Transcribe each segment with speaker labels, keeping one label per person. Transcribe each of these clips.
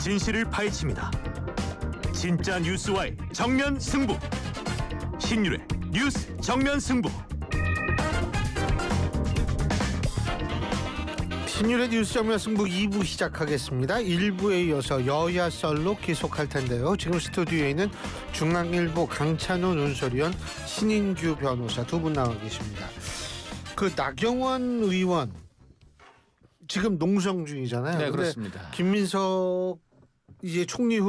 Speaker 1: 진실을 파헤칩니다. 진짜 뉴스와의 정면 승부. 신율의 뉴스 정면 승부.
Speaker 2: 신율의 뉴스 정면 승부 2부 시작하겠습니다. 1부에 이어서 여야 썰로 계속할 텐데요. 지금 스튜디오에 있는 중앙일보 강찬호 논설위원, 신인규 변호사 두 분 나와 계십니다. 그 나경원 의원 지금 농성 중이잖아요.
Speaker 3: 네, 그렇습니다.
Speaker 2: 김민석 이제 총리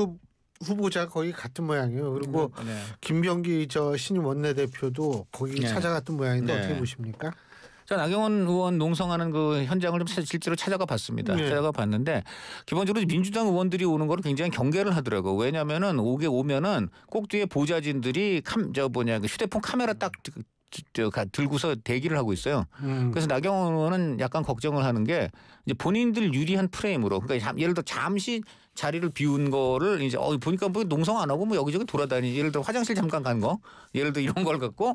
Speaker 2: 후보자 거의 같은 모양이에요. 그리고
Speaker 3: 네.
Speaker 2: 김병기 신임 원내대표도 거기
Speaker 3: 네.
Speaker 2: 찾아갔던 모양인데
Speaker 3: 네.
Speaker 2: 어떻게 보십니까?
Speaker 3: 저 나경원 의원 농성하는 그 현장을 좀 실제로 찾아가 봤습니다.
Speaker 2: 네.
Speaker 3: 찾아가 봤는데 기본적으로 민주당 의원들이 오는 거를 굉장히 경계를 하더라고요. 왜냐하면은 오면은 꼭 뒤에 보좌진들이 휴대폰 카메라 딱 들고서 대기를 하고 있어요. 그래서 나경원 의원은 약간 걱정을 하는 게 이제 본인들 유리한 프레임으로, 그러니까 예를 들어 잠시 자리를 비운 거를 이제 보니까 뭐 농성 안 하고 뭐 여기저기 돌아다니지, 예를 들어 화장실 잠깐 간 거, 예를 들어 이런 걸 갖고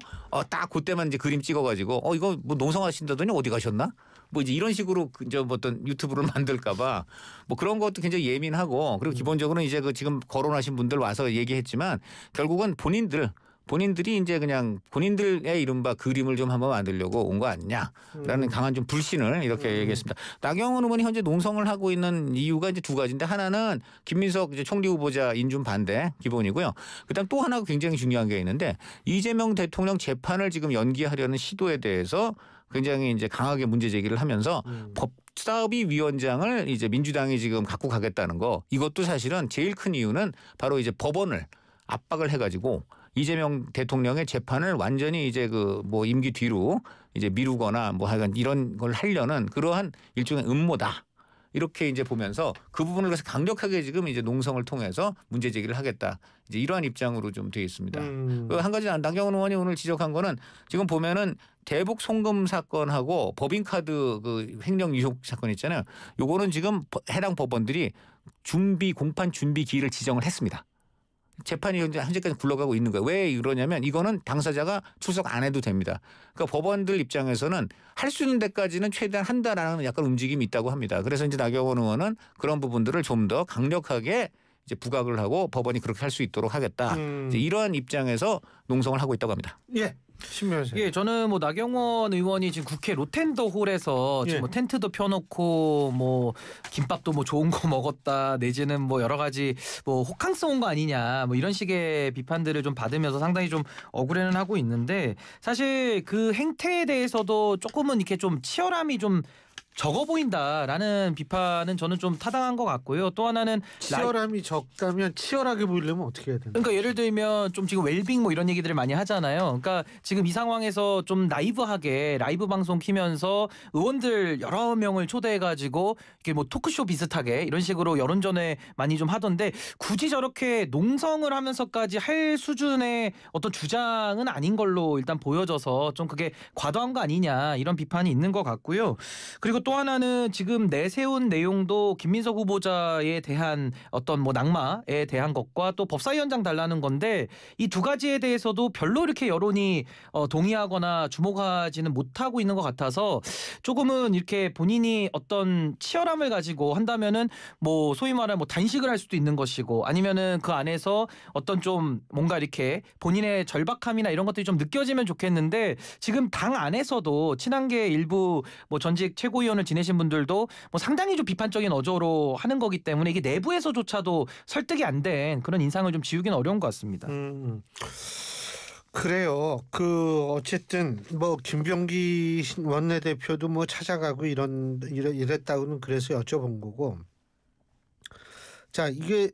Speaker 3: 딱 그때만 이제 그림 찍어가지고 이거 뭐 농성하신다더니 어디 가셨나? 뭐 이제 이런 식으로 뭐 어떤 유튜브를 만들까봐 뭐 그런 것도 굉장히 예민하고, 그리고 기본적으로 이제 그 지금 거론하신 분들 와서 얘기했지만 결국은 본인들이 이제 그냥 본인들의 이른바 그림을 좀 한번 만들려고 온 거 아니냐라는 강한 좀 불신을 이렇게 얘기했습니다. 나경원 의원이 현재 농성을 하고 있는 이유가 이제 두 가지인데, 하나는 김민석 이제 총리 후보자 인준 반대 기본이고요. 그다음 또 하나가 굉장히 중요한 게 있는데, 이재명 대통령 재판을 지금 연기하려는 시도에 대해서 굉장히 이제 강하게 문제 제기를 하면서 법사위 위원장을 이제 민주당이 지금 갖고 가겠다는 거, 이것도 사실은 제일 큰 이유는 바로 이제 법원을 압박을 해가지고 이재명 대통령의 재판을 완전히 이제 뭐 임기 뒤로 이제 미루거나 뭐 하여간 이런 걸 하려는 그러한 일종의 음모다, 이렇게 이제 보면서 그 부분을 그래서 강력하게 지금 이제 농성을 통해서 문제 제기를 하겠다, 이제 이러한 입장으로 좀 되어 있습니다. 한 가지 나경원 의원이 오늘 지적한 거는, 지금 보면은 대북 송금 사건하고 법인카드 그 횡령 유혹 사건 있잖아요. 요거는 지금 해당 법원들이 공판 준비 기일을 지정을 했습니다. 재판이 현재까지 굴러가고 있는 거예요. 왜 그러냐면 이거는 당사자가 출석 안 해도 됩니다. 그러니까 법원들 입장에서는 할 수 있는 데까지는 최대한 한다라는 약간 움직임이 있다고 합니다. 그래서 이제 나경원 의원은 그런 부분들을 좀 더 강력하게 이제 부각을 하고 법원이 그렇게 할 수 있도록 하겠다. 이제 이러한 입장에서 농성을 하고 있다고 합니다.
Speaker 2: 예.
Speaker 4: 예, 저는 뭐 나경원 의원이 지금 국회 로텐더 홀에서 지금 뭐 텐트도 펴놓고 뭐 김밥도 뭐 좋은 거 먹었다, 내지는 뭐 여러 가지 뭐 호캉스 온 거 아니냐, 뭐 이런 식의 비판들을 좀 받으면서 상당히 좀 억울해는 하고 있는데, 사실 그 행태에 대해서도 조금은 이렇게 좀 치열함이 좀 적어 보인다라는 비판은 저는 좀 타당한 것 같고요. 또 하나는
Speaker 2: 치열함이 적다면 치열하게 보이려면 어떻게 해야 되나?
Speaker 4: 그러니까 예를 들면 좀 지금 웰빙 뭐 이런 얘기들을 많이 하잖아요. 그러니까 지금 이 상황에서 좀 나이브하게 라이브 방송 키면서 의원들 여러 명을 초대해가지고 이렇게 뭐 토크쇼 비슷하게 이런 식으로 여론전에 많이 좀 하던데, 굳이 저렇게 농성을 하면서까지 할 수준의 어떤 주장은 아닌 걸로 일단 보여져서 좀 그게 과도한 거 아니냐, 이런 비판이 있는 것 같고요. 그리고 또 하나는 지금 내세운 내용도 김민석 후보자에 대한 어떤 뭐 낙마에 대한 것과 또 법사위원장 달라는 건데, 이 두 가지에 대해서도 별로 이렇게 여론이 동의하거나 주목하지는 못하고 있는 것 같아서, 조금은 이렇게 본인이 어떤 치열함을 가지고 한다면은 뭐 소위 말하는 뭐 단식을 할 수도 있는 것이고, 아니면은 그 안에서 어떤 좀 뭔가 이렇게 본인의 절박함이나 이런 것들이 좀 느껴지면 좋겠는데, 지금 당 안에서도 친한계 일부 뭐 전직 최고위원을 지내신 분들도 뭐 상당히 좀 비판적인 어조로 하는 거기 때문에 이게 내부에서조차도 설득이 안 된 그런 인상을 좀 지우기는 어려운 것 같습니다.
Speaker 2: 그래요. 어쨌든 뭐 김병기 원내대표도 뭐 찾아가고 이랬다고는 그래서 여쭤본 거고. 자, 이게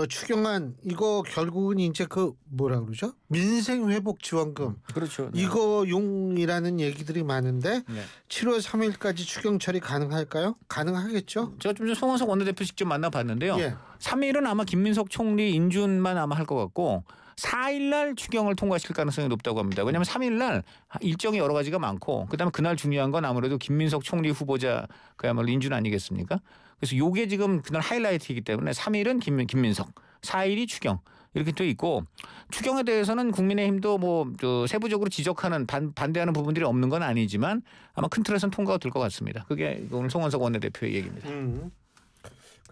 Speaker 2: 추경안 이거 결국은 이제 뭐라 그러죠? 민생회복지원금.
Speaker 3: 그렇죠. 네.
Speaker 2: 이거 용이라는 얘기들이 많은데 7월 3일까지 추경 처리 가능할까요? 가능하겠죠?
Speaker 3: 제가 좀 전에 송원석 원내대표 직접 만나봤는데요. 3일은 아마 김민석 총리 인준만 아마 할 것 같고, 4일 날 추경을 통과시킬 가능성이 높다고 합니다. 왜냐하면 3일 날 일정이 여러 가지가 많고, 그다음에 그날 중요한 건 아무래도 김민석 총리 후보자 그야말로 인준 아니겠습니까? 그래서 요게 지금 그날 하이라이트이기 때문에 3일은 김민석, 4일이 추경, 이렇게 돼 있고, 추경에 대해서는 국민의힘도 뭐 세부적으로 지적하는 반대하는 부분들이 없는 건 아니지만 아마 큰 틀에서는 통과가 될 것 같습니다. 그게 오늘 송원석 원내대표의 얘기입니다.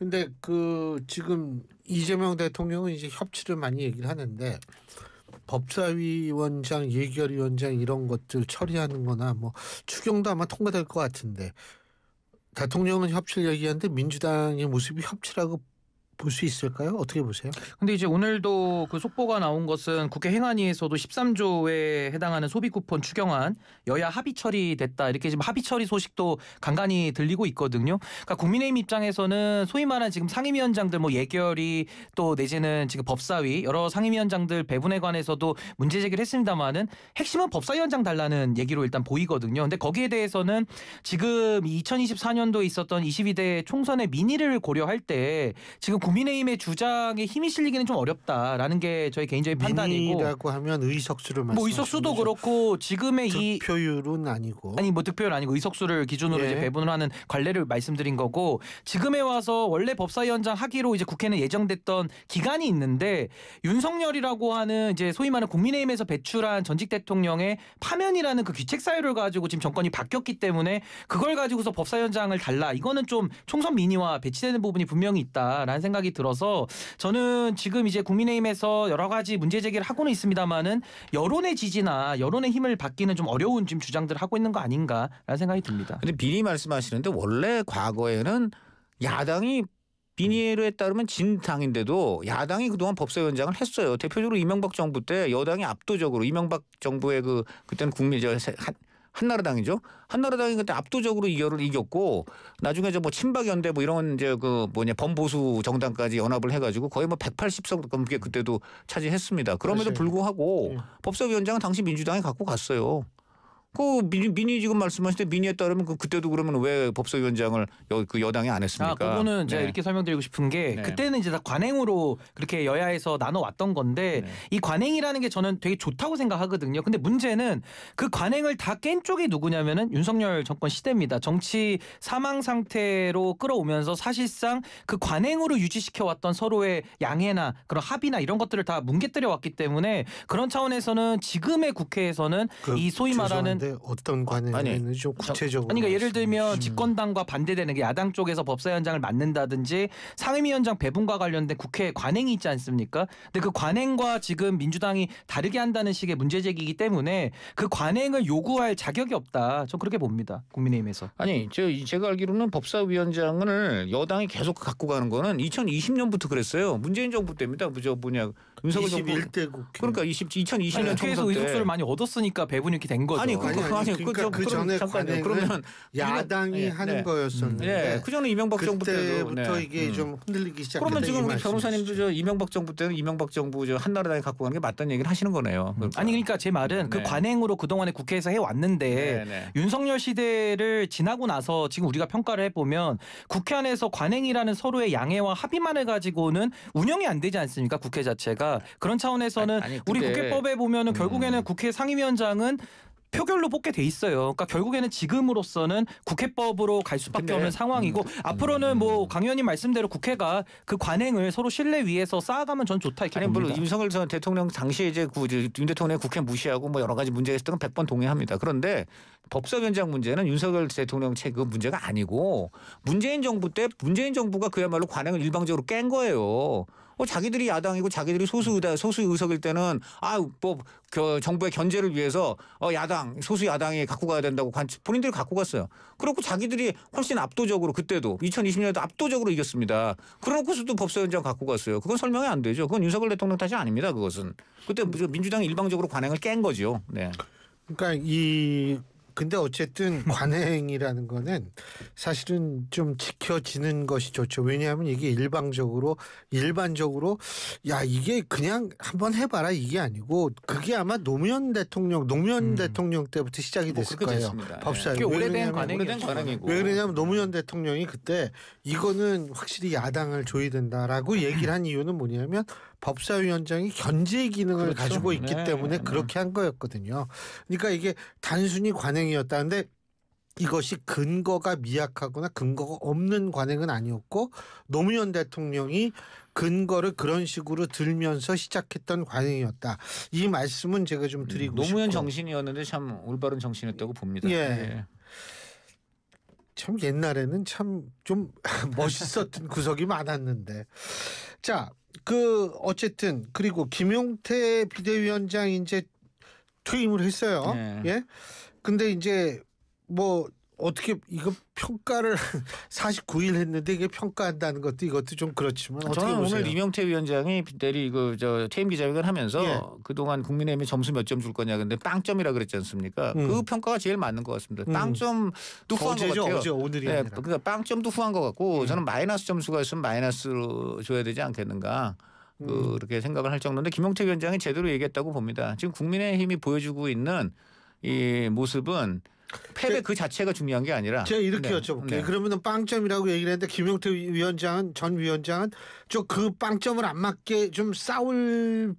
Speaker 2: 근데 그 지금 이재명 대통령은 이제 협치를 많이 얘기를 하는데 법사위원장, 예결위원장 이런 것들 처리하는 거나 뭐 추경도 아마 통과될 것 같은데 대통령은 협치를 얘기하는데 민주당의 모습이 협치라고 볼 수 있을까요? 어떻게 보세요?
Speaker 4: 근데 이제 오늘도 그 속보가 나온 것은 국회 행안위에서도 13조에 해당하는 소비 쿠폰 추경안 여야 합의 처리됐다. 이렇게 지금 합의 처리 소식도 간간히 들리고 있거든요. 그러니까 국민의힘 입장에서는 소위 말하는 지금 상임위원장들 뭐 예결위 또 내지는 지금 법사위 여러 상임위원장들 배분에 관해서도 문제 제기를 했습니다만은 핵심은 법사위원장 달라는 얘기로 일단 보이거든요. 근데 거기에 대해서는 지금 2024년도에 있었던 22대 총선의 민의를 고려할 때 지금 국민의힘의 주장에 힘이 실리기는 좀 어렵다라는 게 저희 개인적인 판단이고.
Speaker 2: 민의라고 하면 의석수를 말씀하시는
Speaker 4: 뭐 의석수도 그렇고 지금의 이
Speaker 2: 득표율은 아니고.
Speaker 4: 아니 뭐 득표율 아니고 의석수를 기준으로
Speaker 2: 예.
Speaker 4: 이제 배분을 하는 관례를 말씀드린 거고 지금에 와서 원래 법사위원장 하기로 이제 국회는 예정됐던 기간이 있는데 윤석열이라고 하는 이제 소위 말하는 국민의힘에서 배출한 전직 대통령의 파면이라는 그 귀책 사유를 가지고 지금 정권이 바뀌었기 때문에 그걸 가지고서 법사위원장을 달라 이거는 좀 총선 민의와 배치되는 부분이 분명히 있다라는 생각이 들어서 저는 지금 이제 국민의힘에서 여러 가지 문제 제기를 하고는 있습니다만은 여론의 지지나 여론의 힘을 받기는 좀 어려운 지금 주장들을 하고 있는 거 아닌가라는 생각이 듭니다.
Speaker 3: 근데 비리 말씀하시는데 원래 과거에는 야당이 비리에 따르면 진 당인데도 야당이 그동안 법사위원장을 했어요. 대표적으로 이명박 정부 때 여당이 압도적으로 이명박 정부의 그때는 한나라당이죠. 한나라당이 그때 압도적으로 이겼고 나중에 뭐 친박연대 뭐 이런 이제 범보수 정당까지 연합을 해가지고 거의 뭐 180석 넘게 그때도 차지했습니다. 그럼에도
Speaker 2: 맞아요.
Speaker 3: 불구하고 법사위원장은 당시 민주당이 갖고 갔어요. 그 민의 지금 말씀하실 때 민의에 따르면 그때도 그러면 왜 법사위원장을 그 여당이 안 했습니까?
Speaker 4: 그거는 제가
Speaker 3: 네.
Speaker 4: 이렇게 설명드리고 싶은 게
Speaker 3: 네.
Speaker 4: 그때는 이제 다 관행으로 그렇게 여야에서 나눠왔던 건데
Speaker 3: 네.
Speaker 4: 이 관행이라는 게 저는 되게 좋다고 생각하거든요. 근데 문제는 그 관행을 다 깬 쪽이 누구냐면은 윤석열 정권 시대입니다. 정치 사망 상태로 끌어오면서 사실상 그 관행으로 유지시켜왔던 서로의 양해나 그런 합의나 이런 것들을 다 뭉개뜨려 왔기 때문에 그런 차원에서는 지금의 국회에서는 이 소위 말하는
Speaker 2: 어떤 관행은 좀 구체적으로.
Speaker 4: 그러니까 예를 들면 집권당과 반대되는 게 야당 쪽에서 법사위원장을 맡는다든지 상임위원장 배분과 관련된 국회 관행이 있지 않습니까? 근데 그 관행과 지금 민주당이 다르게 한다는 식의 문제 제기이기 때문에 그 관행을 요구할 자격이 없다. 전 그렇게 봅니다. 국민의힘에서.
Speaker 3: 아니 제가 알기로는 법사위원장을 여당이 계속 갖고 가는 거는 2020년부터 그랬어요. 문재인 정부 때입니다. 윤석열 정부
Speaker 2: 21대 국회.
Speaker 3: 그러니까 2020년
Speaker 4: 국회에서
Speaker 3: 총선 때
Speaker 4: 의석수를 많이 얻었으니까 배분이 이렇게 된 거죠.
Speaker 3: 아니
Speaker 2: 그러니까 그 전에 관행은
Speaker 3: 그러면
Speaker 2: 야당이 하는 거였었는데.
Speaker 3: 네, 그 전에 이명박 정부 때도
Speaker 2: 그때부터 이게 좀 흔들리기 시작했다.
Speaker 3: 그러면 지금
Speaker 2: 이
Speaker 3: 우리
Speaker 2: 말씀이시죠.
Speaker 3: 변호사님도 이명박 정부 때는 이명박 정부 한나라당이 갖고 가는 게 맞다는 얘기를 하시는 거네요.
Speaker 4: 아니 그러니까 제 말은 그
Speaker 3: 네.
Speaker 4: 관행으로 그동안에 국회에서 해왔는데 윤석열 시대를 지나고 나서 지금 우리가 평가를 해보면 국회 안에서 관행이라는 서로의 양해와 합의만 해가지고는 운영이 안 되지 않습니까? 국회 자체가. 그런 차원에서는 우리 국회법에 보면은 결국에는 국회 상임위원장은 표결로 뽑게 돼 있어요. 그러니까 결국에는 지금으로서는 국회법으로 갈 수밖에 없는 상황이고 앞으로는 뭐 강 의원님 말씀대로 국회가 그 관행을 서로 신뢰 위에서 쌓아가면 전 좋다 이렇게 봅니다.
Speaker 3: 물론 윤석열 전 대통령 당시에 이제 윤 대통령 국회 무시하고 뭐 여러 가지 문제가 있었던 건 100번 동의합니다. 그런데 법사위원장 문제는 윤석열 대통령 그 문제가 아니고 문재인 정부 때 문재인 정부가 그야말로 관행을 일방적으로 깬 거예요. 자기들이 야당이고 자기들이 소수 의석일 때는 정부의 견제를 위해서 야당 소수 야당이 갖고 가야 된다고 본인들이 갖고 갔어요. 그렇고 자기들이 훨씬 압도적으로 그때도 2020년에도 압도적으로 이겼습니다. 그러고서도 법사위원장 갖고 갔어요. 그건 설명이 안 되죠. 그건 윤석열 대통령 탓이 아닙니다. 그것은 그때 민주당이 일방적으로 관행을 깬 거죠. 네.
Speaker 2: 그러니까 근데 어쨌든 관행이라는 거는 사실은 좀 지켜지는 것이 좋죠. 왜냐하면 이게 일반적으로 야 이게 그냥 한번 해봐라 이게 아니고 그게 아마 노무현 대통령 때부터 시작이 됐을 거예요. 법사위.
Speaker 4: 꽤 오래된
Speaker 3: 관행이고.
Speaker 2: 왜 그러냐면 노무현 대통령이 그때 이거는 확실히 야당을 줘야 된다라고 얘기를 한 이유는 뭐냐면 법사위원장이 견제 기능을 가지고 있기 때문에 그렇게 한 거였거든요. 그러니까 이게 단순히 관행이었다는데 이것이 근거가 미약하거나 근거가 없는 관행은 아니었고 노무현 대통령이 근거를 그런 식으로 들면서 시작했던 관행이었다. 이 말씀은 제가 좀 드리고 싶고.
Speaker 3: 노무현 정신이었는데 참 올바른 정신이었다고 봅니다.
Speaker 2: 예. 참 옛날에는 참 좀 멋있었던 구석이 많았는데. 자, 어쨌든 그리고 김용태 비대위원장 이제 퇴임을 했어요.
Speaker 3: 네.
Speaker 2: 예. 근데 이제 뭐 어떻게 이거 평가를 49일 했는데 이게 평가한다는 것도 이것도 좀 그렇지만 어떻게
Speaker 3: 저는
Speaker 2: 보세요?
Speaker 3: 오늘 이명태 위원장이 내리 퇴임 기자회견 하면서
Speaker 2: 예.
Speaker 3: 그동안 국민의힘이 점수 몇 점 줄 거냐 근데 빵점이라 그랬지 않습니까? 그 평가가 제일 맞는 것 같습니다. 빵점도 후한 것 같아요.
Speaker 2: 어제 오늘이
Speaker 3: 네,
Speaker 2: 아니라.
Speaker 3: 그러니까 빵점도 후한 것 같고 저는 마이너스 점수가 있으면 마이너스로 줘야 되지 않겠는가. 그렇게 생각을 할 정도인데 김용태 위원장이 제대로 얘기했다고 봅니다. 지금 국민의힘이 보여주고 있는 이 모습은 패배 그 자체가 중요한 게 아니라
Speaker 2: 제가 이렇게
Speaker 3: 네.
Speaker 2: 여쭤볼게요.
Speaker 3: 네.
Speaker 2: 그러면은 빵점이라고 얘기를 했는데 김용태 전 위원장은 저 그 빵점을 안 맞게 좀 싸울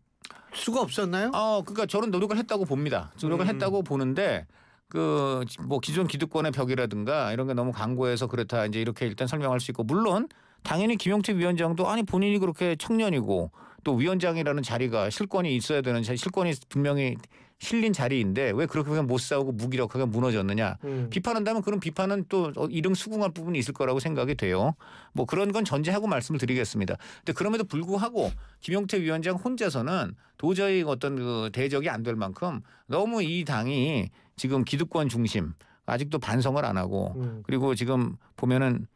Speaker 2: 수가 없었나요?
Speaker 3: 그러니까 저는 노력을 했다고 봅니다. 노력을 했다고 보는데 뭐 기존 기득권의 벽이라든가 이런 게 너무 강고해서 그렇다 이제 이렇게 일단 설명할 수 있고 물론 당연히 김용태 위원장도 아니 본인이 그렇게 청년이고 또 위원장이라는 자리가 실권이 있어야 되는 실권이 분명히 실린 자리인데 왜 그렇게 그냥 못 싸우고 무기력하게 무너졌느냐 비판한다면 그런 비판은 또 이릉 수긍할 부분이 있을 거라고 생각이 돼요. 뭐 그런 건 전제하고 말씀을 드리겠습니다. 근데 그럼에도 불구하고 김용태 위원장 혼자서는 도저히 어떤 그 대적이 안 될 만큼 너무 이 당이 지금 기득권 중심 아직도 반성을 안 하고 그리고 지금 보면은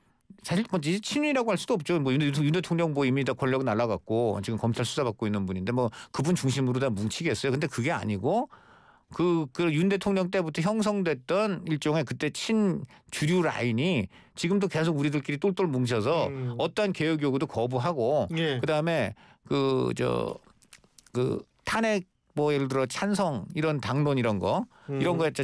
Speaker 3: 사실 뭐 친윤이라고 할 수도 없죠. 뭐 윤 대통령 뭐 이미 다 권력 날아갔고 지금 검찰 수사받고 있는 분인데 뭐 그분 중심으로 다 뭉치겠어요. 근데 그게 아니고 그 윤 대통령 때부터 형성됐던 일종의 그때 친주류 라인이 지금도 계속 우리들끼리 똘똘 뭉쳐서 어떠한 개혁 요구도 거부하고
Speaker 2: 예.
Speaker 3: 그다음에 탄핵 뭐 예를 들어 찬성 이런 당론 이런 거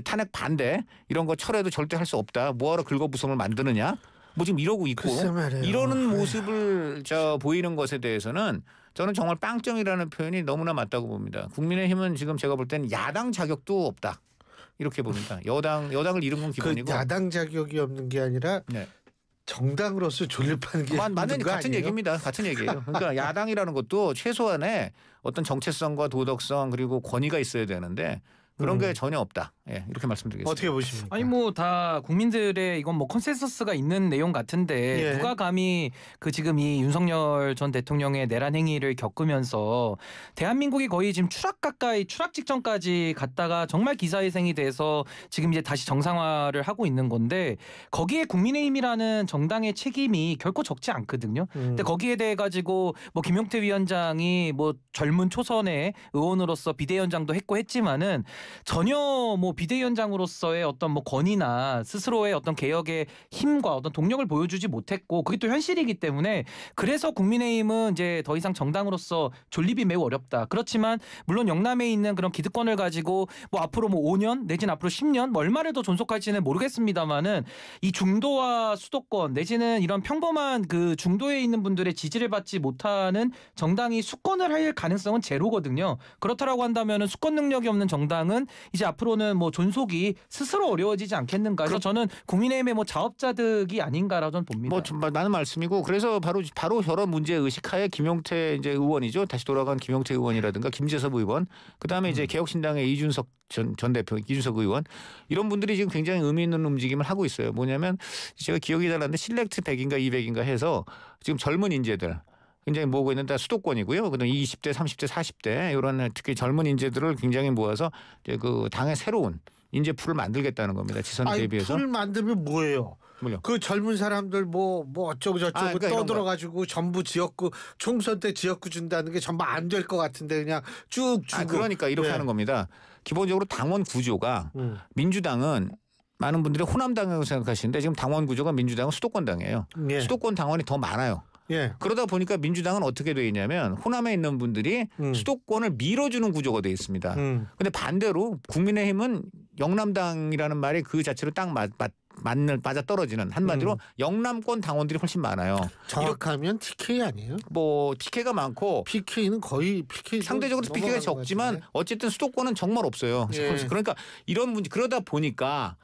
Speaker 3: 탄핵 반대 이런 거 철회도 절대 할 수 없다. 뭐하러 긁어부성을 만드느냐. 뭐 지금 이러고 있고
Speaker 2: 글쎄 말이에요.
Speaker 3: 이러는 모습을 보이는 것에 대해서는 저는 정말 빵점이라는 표현이 너무나 맞다고 봅니다. 국민의힘은 지금 제가 볼 때는 야당 자격도 없다. 이렇게 봅니다. 여당을 잃은 건 기본이고.
Speaker 2: 그 야당 자격이 없는 게 아니라
Speaker 3: 네.
Speaker 2: 정당으로서 존립하는 게
Speaker 3: 맞는
Speaker 2: 힘든 거
Speaker 3: 같은
Speaker 2: 아니에요?
Speaker 3: 얘기입니다. 같은 얘기예요. 그러니까 야당이라는 것도 최소한의 어떤 정체성과 도덕성 그리고 권위가 있어야 되는데 그런 게 전혀 없다. 예, 이렇게 말씀드리겠습니다.
Speaker 2: 어떻게 보십니까?
Speaker 4: 아니 뭐 다 국민들의 이건 뭐 컨센서스가 있는 내용 같은데
Speaker 2: 예.
Speaker 4: 누가 감히 지금 이 윤석열 전 대통령의 내란 행위를 겪으면서 대한민국이 거의 지금 추락 직전까지 갔다가 정말 기사회생이 돼서 지금 이제 다시 정상화를 하고 있는 건데 거기에 국민의힘이라는 정당의 책임이 결코 적지 않거든요. 근데 거기에 대해 가지고 뭐 김용태 위원장이 뭐 젊은 초선의 의원으로서 비대위원장도 했고 했지만은 전혀 뭐 비대위원장으로서의 어떤 뭐 권위나 스스로의 어떤 개혁의 힘과 어떤 동력을 보여주지 못했고 그게 또 현실이기 때문에 그래서 국민의힘은 이제 더 이상 정당으로서 존립이 매우 어렵다. 그렇지만 물론 영남에 있는 그런 기득권을 가지고 뭐 앞으로 뭐 5년 내지는 앞으로 10년 뭐 얼마를 더 존속할지는 모르겠습니다만은 이 중도와 수도권 내지는 이런 평범한 그 중도에 있는 분들의 지지를 받지 못하는 정당이 수권을 할 가능성은 제로거든요. 그렇다라고 한다면은 수권 능력이 없는 정당은 이제 앞으로는 뭐 존속이 스스로 어려워지지 않겠는가. 그래서 저는 국민의힘의 뭐 자업자득이 아닌가라고 저는 봅니다.
Speaker 3: 뭐 많은 말씀이고 그래서 바로 저런 문제 의식하에 김용태 이제 의원이죠. 다시 돌아간 김용태 의원이라든가 김재섭 의원, 그다음에 이제 개혁신당의 이준석 전 대표, 이준석 의원 이런 분들이 지금 굉장히 의미 있는 움직임을 하고 있어요. 뭐냐면 제가 기억이 잘 나는데 실렉트 100인가 200인가 해서 지금 젊은 인재들 굉장히 모으고 있는데 수도권이고요. 그다음 20대, 30대, 40대 이런 특히 젊은 인재들을 굉장히 모아서 이제 그 당의 새로운 인재풀을 만들겠다는 겁니다. 지선 대비해서.
Speaker 2: 풀 만들면 뭐예요?
Speaker 3: 뭐요?
Speaker 2: 그 젊은 사람들 뭐 어쩌고 저쩌고
Speaker 3: 그러니까
Speaker 2: 떠들어가지고 전부 지역구 총선 때 지역구 준다는 게 전부 안 될 것 같은데 그냥 쭉 주고.
Speaker 3: 그러니까 이렇게 하는 겁니다. 기본적으로 당원 구조가 민주당은 많은 분들이 호남당이라고 생각하시는데 지금 당원 구조가 민주당은 수도권당이에요.
Speaker 2: 예.
Speaker 3: 수도권 당원이 더 많아요.
Speaker 2: 예.
Speaker 3: 그러다 보니까 민주당은 어떻게 돼 있냐면 호남에 있는 분들이 수도권을 밀어주는 구조가 돼 있습니다. 근데 반대로 국민의힘은 영남당이라는 말이 그 자체로 딱 맞아 떨어지는 한마디로 영남권 당원들이 훨씬 많아요.
Speaker 2: 정확하면 TK 아니에요?
Speaker 3: 뭐 PK가 많고
Speaker 2: PK는 거의 PK
Speaker 3: 상대적으로 PK가 적지만 어쨌든 수도권은 정말 없어요.
Speaker 2: 예.
Speaker 3: 그러니까 이런 문제 그러다 보니까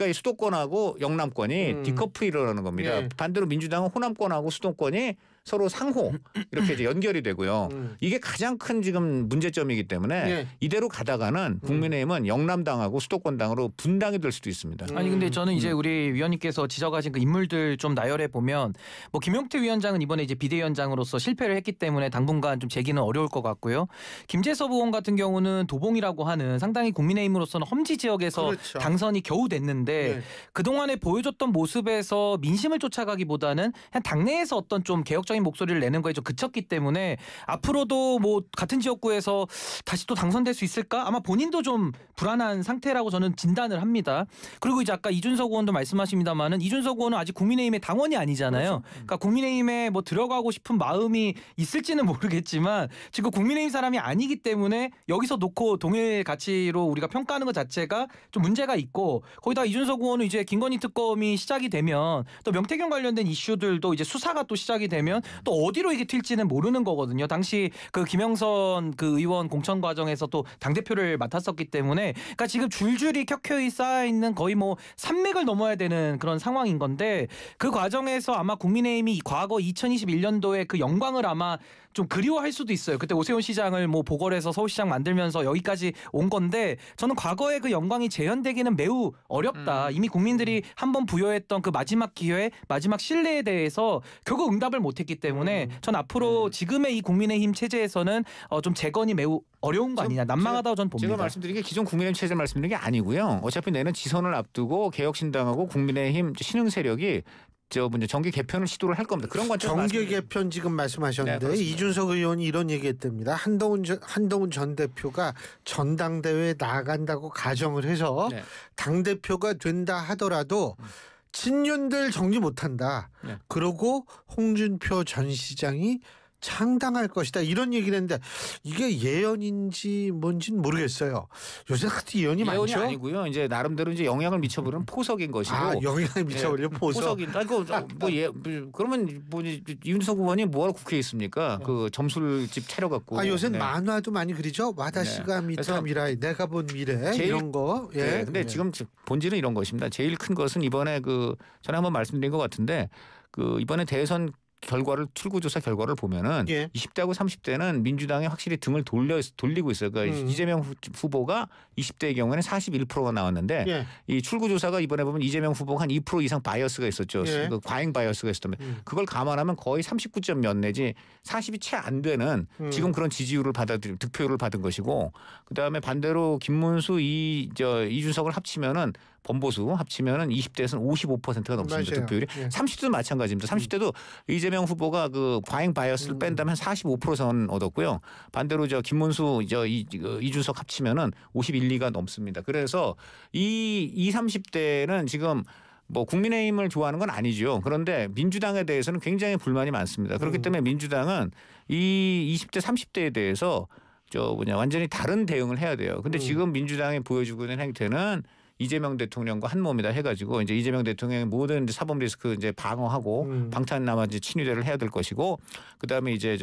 Speaker 3: 이 수도권하고 영남권이 디커플이 일어나는 겁니다.
Speaker 2: 예.
Speaker 3: 반대로 민주당은 호남권하고 수도권이 서로 상호 이렇게 이제 연결이 되고요. 이게 가장 큰 지금 문제점이기 때문에
Speaker 2: 예.
Speaker 3: 이대로 가다가는 국민의힘은 영남당하고 수도권당으로 분당이 될 수도 있습니다.
Speaker 4: 아니 근데 저는 이제 우리 위원님께서 지적하신 그 인물들 좀 나열해 보면 뭐 김용태 위원장은 이번에 이제 비대위원장으로서 실패를 했기 때문에 당분간 좀 재기는 어려울 것 같고요. 김재섭 의원 같은 경우는 도봉이라고 하는 상당히 국민의힘으로서는 험지 지역에서
Speaker 2: 그렇죠.
Speaker 4: 당선이 겨우 됐는데
Speaker 2: 네.
Speaker 4: 그동안에 보여줬던 모습에서 민심을 쫓아가기보다는 그냥 당내에서 어떤 좀 개혁적인 목소리를 내는 거에 좀 그쳤기 때문에 앞으로도 뭐 같은 지역구에서 다시 또 당선될 수 있을까? 아마 본인도 좀 불안한 상태라고 저는 진단을 합니다. 그리고 이제 아까 이준석 의원도 말씀하십니다만은 이준석 의원은 아직 국민의힘의 당원이 아니잖아요. 그러니까 국민의힘에 뭐 들어가고 싶은 마음이 있을지는 모르겠지만 지금 국민의힘 사람이 아니기 때문에 여기서 놓고 동일 가치로 우리가 평가하는 것 자체가 좀 문제가 있고 거기다 이준석 의원은 이제 김건희 특검이 시작이 되면 또 명태균 관련된 이슈들도 이제 수사가 또 시작이 되면 또 어디로 이게 튈지는 모르는 거거든요. 당시 그 김영선 그 의원 공천 과정에서 또 당대표를 맡았었기 때문에 그러니까 지금 줄줄이 켜켜이 쌓여 있는 거의 뭐 산맥을 넘어야 되는 그런 상황인 건데 그 과정에서 아마 국민의힘이 과거 2021년도에 그 영광을 아마 좀 그리워할 수도 있어요. 그때 오세훈 시장을 뭐 보궐해서 서울시장 만들면서 여기까지 온 건데 저는 과거의 그 영광이 재현되기는 매우 어렵다. 이미 국민들이 한번 부여했던 그 마지막 기회, 마지막 신뢰에 대해서 결국 응답을 못했기 때문에 전 앞으로 지금의 이 국민의힘 체제에서는 좀 재건이 매우 어려운 거 아니냐, 난망하다고 저는 봅니다.
Speaker 3: 제가 말씀드린 게 기존 국민의힘 체제 말씀드린 게 아니고요. 어차피 내년 지선을 앞두고 개혁신당하고 국민의힘 신흥 세력이 정계 개편을 시도를 할 겁니다. 그런 관점
Speaker 2: 정계 개편 지금 말씀하셨는데
Speaker 3: 네,
Speaker 2: 이준석 의원이 이런 얘기했답니다. 한동훈 전 대표가 전당대회에 나간다고 가정을 해서
Speaker 3: 네.
Speaker 2: 당 대표가 된다 하더라도 친윤들 정리 못한다.
Speaker 3: 네.
Speaker 2: 그러고 홍준표 전 시장이 창당할 것이다 이런 얘기를 했는데 이게 예언인지 뭔지는 모르겠어요. 요새 하도 예언이 많죠.
Speaker 3: 아니고요. 이제 나름대로 이제 영향을 미쳐버리는 포석인 것이고.
Speaker 2: 영향을 미쳐버려 포석.
Speaker 3: 포석인. 그러면 뭐 이준석 의원이 뭐하러 국회에 있습니까? 그 점술집 차려갖고.
Speaker 2: 요새
Speaker 3: 네.
Speaker 2: 만화도 많이 그리죠. 와다시가 미타 미라이 내가 본 미래 이런 거. 예.
Speaker 3: 네. 근데 지금 본질은 이런 것입니다. 제일 큰 것은 이번에 전에 한번 말씀드린 것 같은데 이번에 대선 출구조사 결과를 보면은 20대하고 30대는 민주당에 확실히 등을 돌리고 있어요. 그러니까 이재명 후보가 20대의 경우에는 41%가 나왔는데 이 출구조사가 이번에 보면 이재명 후보가 한 2% 이상 바이어스가 있었죠. 그 과잉 바이어스가 있었다면 그걸 감안하면 거의 39점 몇 내지 40이 채 안 되는 지금 그런 지지율을 득표율을 받은 것이고 그다음에 반대로 김문수 이준석을 합치면은 범보수 합치면은 20대에서는 55%가 넘습니다.
Speaker 2: 맞아요.
Speaker 3: 득표율이. 30대도 마찬가지입니다. 30대도 이재명 후보가 그 과잉 바이어스를 뺀다면 45%선 얻었고요. 반대로 김문수 이준석 합치면은 51, 2가 넘습니다. 그래서 이 30대는 지금 뭐 국민의힘을 좋아하는 건 아니죠. 그런데 민주당에 대해서는 굉장히 불만이 많습니다. 그렇기 때문에 민주당은 이 20대 30대에 대해서 완전히 다른 대응을 해야 돼요. 근데 지금 민주당이 보여주고 있는 행태는 이재명 대통령과 한 몸이다 해가지고 이제 이재명 대통령의 모든 사법 리스크 이제 방어하고 방탄 남아 친위대를 해야 될 것이고 그 다음에 이제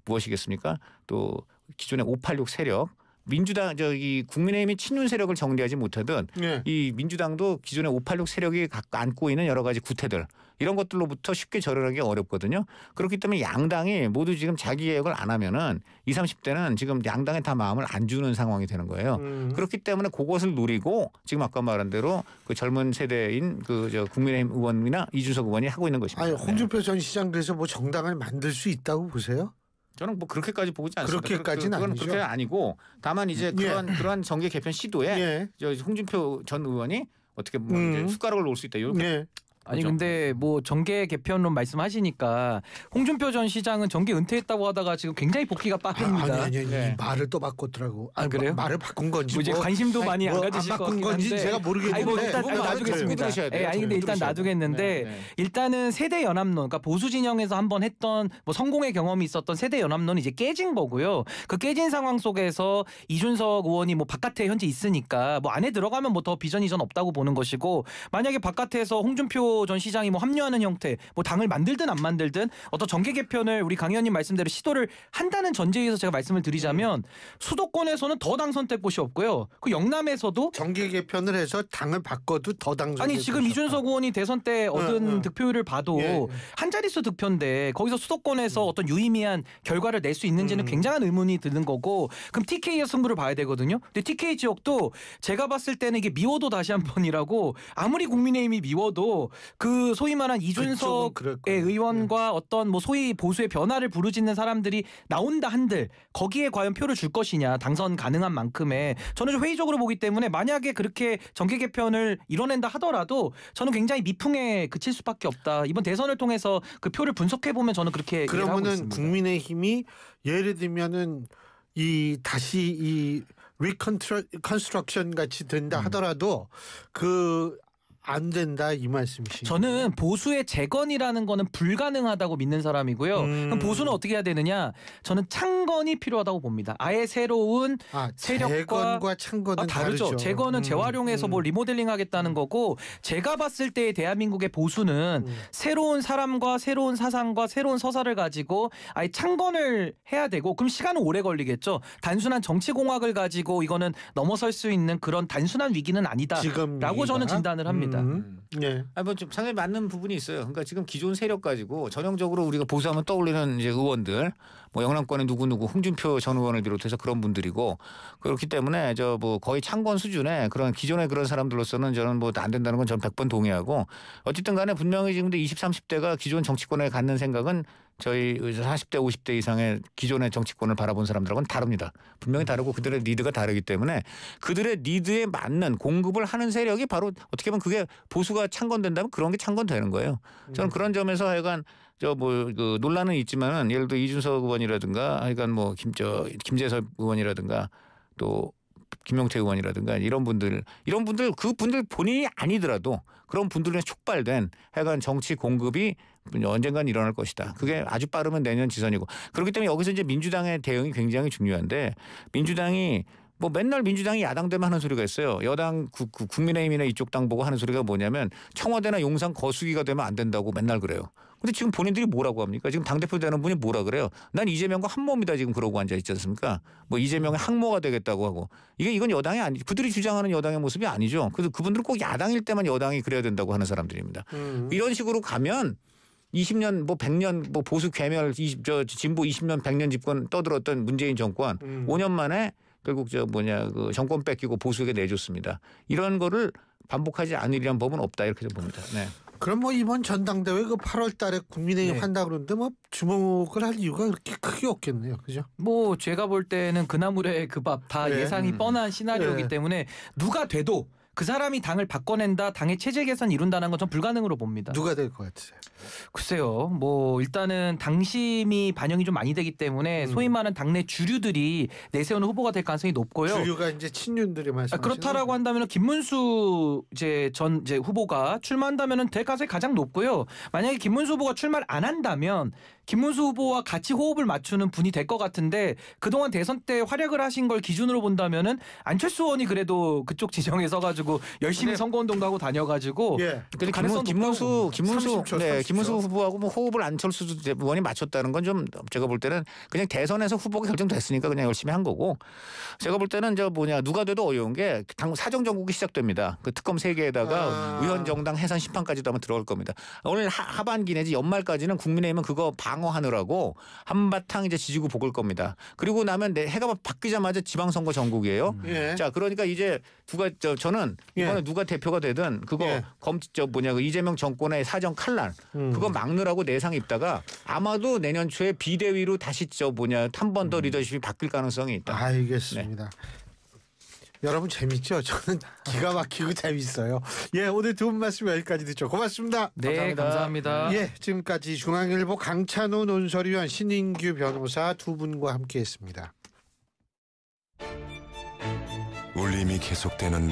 Speaker 3: 무엇이겠습니까? 또 기존의 586 세력. 민주당 이 국민의힘이 친윤 세력을 정리하지 못하든 이 민주당도 기존의 586 세력이 안고 있는 여러 가지 구태들 이런 것들로부터 쉽게 절연하기 어렵거든요. 그렇기 때문에 양당이 모두 지금 자기 개혁을 안 하면은 20, 30대는 지금 양당에 다 마음을 안 주는 상황이 되는 거예요. 그렇기 때문에 그것을 노리고 지금 아까 말한 대로 그 젊은 세대인 국민의힘 의원이나 이준석 의원이 하고 있는 것입니다.
Speaker 2: 홍준표 전 시장 그래서 뭐 정당을 만들 수 있다고 보세요?
Speaker 3: 저는 뭐 그렇게까지 보지 않습니다.
Speaker 2: 그렇게까지는
Speaker 3: 그건
Speaker 2: 아니죠.
Speaker 3: 그렇게 아니고 다만 이제 그러한 정계 개편 시도에 홍준표 전 의원이 어떻게 보면 이제 숟가락을 놓을 수 있다. 이렇게.
Speaker 4: 아니 근데 뭐 정계 개편론 말씀하시니까 홍준표 전 시장은 정계 은퇴했다고 하다가 지금 굉장히 복귀가 빠릅니다.
Speaker 2: 아니 말을 또 바꿨더라고.
Speaker 4: 그래요?
Speaker 2: 말을 바꾼 건지
Speaker 4: 뭐 이제 관심도 많이 안 가지실 것 같긴 한데
Speaker 2: 제가 모르겠는데
Speaker 4: 일단 놔두겠습니다. 아니 근데 일단 놔두겠는데 일단은 세대 연합론, 그러니까 보수 진영에서 한번 했던 뭐 성공의 경험이 있었던 세대 연합론이 이제 깨진 거고요. 그 깨진 상황 속에서 이준석 의원이 뭐 바깥에 현재 있으니까 뭐 안에 들어가면 뭐 더 비전 이전 없다고 보는 것이고 만약에 바깥에서 홍준표 이준석 전 시장이 뭐 합류하는 형태, 뭐 당을 만들든 안 만들든 어떤 정계 개편을 우리 강 의원님 말씀대로 시도를 한다는 전제에서 제가 말씀을 드리자면 수도권에서는 더 당선될 곳이 없고요. 그 영남에서도
Speaker 2: 정계 개편을 해서 당을 바꿔도 더 당선.
Speaker 4: 아니 지금 이준석 의원이 대선 때 얻은 득표율을 봐도
Speaker 2: 예.
Speaker 4: 한 자릿수 득표인데 거기서 수도권에서 어떤 유의미한 결과를 낼 수 있는지는 굉장한 의문이 드는 거고 그럼 TK의 승부를 봐야 되거든요. 근데 TK 지역도 제가 봤을 때는 이게 미워도 다시 한 번이라고 아무리 국민의힘이 미워도 그 소위 말한 이준석 의원과 어떤 뭐 소위 보수의 변화를 부르짖는 사람들이 나온다 한들 거기에 과연 표를 줄 것이냐 당선 가능한 만큼의 저는 좀 회의적으로 보기 때문에 만약에 그렇게 정계 개편을 이뤄낸다 하더라도 저는 굉장히 미풍에 그칠 수밖에 없다. 이번 대선을 통해서 그 표를 분석해 보면 저는 그렇게 얘기를 하고
Speaker 2: 그러면은
Speaker 4: 있습니다.
Speaker 2: 국민의힘이 예를 들면은 이 다시 이 리컨스트럭션 같이 된다 하더라도 그 안 된다 이 말씀이시죠?
Speaker 4: 저는 보수의 재건이라는 거는 불가능하다고 믿는 사람이고요. 그럼 보수는 어떻게 해야 되느냐? 저는 창건이 필요하다고 봅니다. 아예 새로운 세력과
Speaker 2: 재건과 창건은
Speaker 4: 다르죠. 재건은 재활용해서 뭘 리모델링하겠다는 거고 제가 봤을 때 대한민국의 보수는 새로운 사람과 새로운 사상과 새로운 서사를 가지고 아예 창건을 해야 되고 그럼 시간은 오래 걸리겠죠. 단순한 정치공학을 가지고 이거는 넘어설 수 있는 그런 단순한 위기는 아니다라고 저는 진단을 합니다.
Speaker 2: 예.
Speaker 3: 뭐좀 상당히 맞는 부분이 있어요. 그러니까 지금 기존 세력 가지고 전형적으로 우리가 보수하면 떠올리는 이제 의원들, 뭐 영남권의 누구누구 홍준표 전 의원을 비롯해서 그런 분들이고 그렇기 때문에 저 뭐 거의 창건 수준의 그런 기존의 그런 사람들로서는 저는 뭐 안 된다는 건 저는 100번 동의하고 어쨌든 간에 분명히 지금 20, 30대가 기존 정치권에 갖는 생각은 저희 40대, 50대 이상의 기존의 정치권을 바라본 사람들하고는 다릅니다. 분명히 다르고 그들의 니드가 다르기 때문에 그들의 니드에 맞는 공급을 하는 세력이 바로 어떻게 보면 그게 보수가 창건된다면 그런 게 창건되는 거예요. 저는 그런 점에서 하여간 저 뭐 그 논란은 있지만은 예를 들어 이준석 의원이라든가 하여간 뭐 김재섭 의원이라든가 또 김용태 의원이라든가 이런 분들 그분들 본인이 아니더라도 그런 분들에 촉발된 하여간 정치 공급이 언젠간 일어날 것이다. 그게 아주 빠르면 내년 지선이고 그렇기 때문에 여기서 이제 민주당의 대응이 굉장히 중요한데 민주당이 뭐 맨날 민주당이 야당 되면 하는 소리가 있어요. 여당 국민의힘이나 이쪽 당 보고 하는 소리가 뭐냐면 청와대나 용산 거수기가 되면 안 된다고 맨날 그래요. 근데 지금 본인들이 뭐라고 합니까? 지금 당대표 되는 분이 뭐라 그래요? 난 이재명과 한 몸이다 지금 그러고 앉아 있지 않습니까? 뭐 이재명의 항모가 되겠다고 하고 이건 여당이 아니 그들이 주장하는 여당의 모습이 아니죠. 그래서 그분들은 꼭 야당일 때만 여당이 그래야 된다고 하는 사람들입니다. 이런 식으로 가면 20년 뭐 100년 뭐 보수 괴멸 진보 20년 100년 집권 떠들었던 문재인 정권 5년 만에 결국 그 정권 뺏기고 보수에게 내줬습니다. 이런 거를 반복하지 않으려는 법은 없다 이렇게 봅니다. 네.
Speaker 2: 그럼 뭐 이번 전당대회 그 8월달에 국민의힘 한다 그러는데 뭐 주목을 할 이유가 그렇게 크게 없겠네요, 그죠?
Speaker 4: 뭐 제가 볼 때는 그 나물에 그 밥 다 예상이 뻔한 시나리오이기 때문에 누가 돼도 그 사람이 당을 바꿔낸다, 당의 체제 개선 이룬다는 건 전 불가능으로 봅니다.
Speaker 2: 누가 될 것 같으세요?
Speaker 4: 글쎄요. 뭐 일단은 당심이 반영이 좀 많이 되기 때문에 소위 말하는 당내 주류들이 내세우는 후보가 될 가능성이 높고요.
Speaker 2: 주류가 이제 친윤들이 말씀하시는
Speaker 4: 그렇다라고 한다면 김문수 전 후보가 출마한다면 될 가능성이 가장 높고요. 만약에 김문수 후보가 출마를 안 한다면 김문수 후보와 같이 호흡을 맞추는 분이 될 것 같은데 그동안 대선 때 활약을 하신 걸 기준으로 본다면은 안철수 의원이 그래도 그쪽 지정에 서가지고 열심히 선거운동도 하고 다녀가지고
Speaker 3: 근데 김문수 후보하고 뭐 호흡을 안철수 의원이 맞췄다는 건 좀 제가 볼 때는 그냥 대선에서 후보가 결정됐으니까 그냥 열심히 한 거고 제가 볼 때는 누가 돼도 어려운 게 사정 정국이 시작됩니다. 그 특검 3개에다가 의원 정당 해산 심판까지도 아마 들어갈 겁니다. 오늘 하반기 내지 연말까지는 국민의힘은 그거 방어하느라고 한바탕 이제 지지고 볶을 겁니다. 그리고 나면 해가 바뀌자마자 지방선거 전국이에요. 자, 그러니까 이제 저는 이번에 누가 대표가 되든 그거 그 이재명 정권의 사정 칼날 그거 막느라고 내상 입다가 아마도 내년 초에 비대위로 다시 한 번 더 리더십이 바뀔 가능성이 있다.
Speaker 2: 알겠습니다. 네. 여러분 재밌죠? 저는 기가 막히고 재밌어요. 예, 오늘 두 분 말씀 여기까지 듣죠. 고맙습니다.
Speaker 4: 네, 감사합니다.
Speaker 2: 예, 지금까지 중앙일보 강찬호 논설위원 신인규 변호사 두 분과 함께했습니다.
Speaker 5: 울림이 계속되는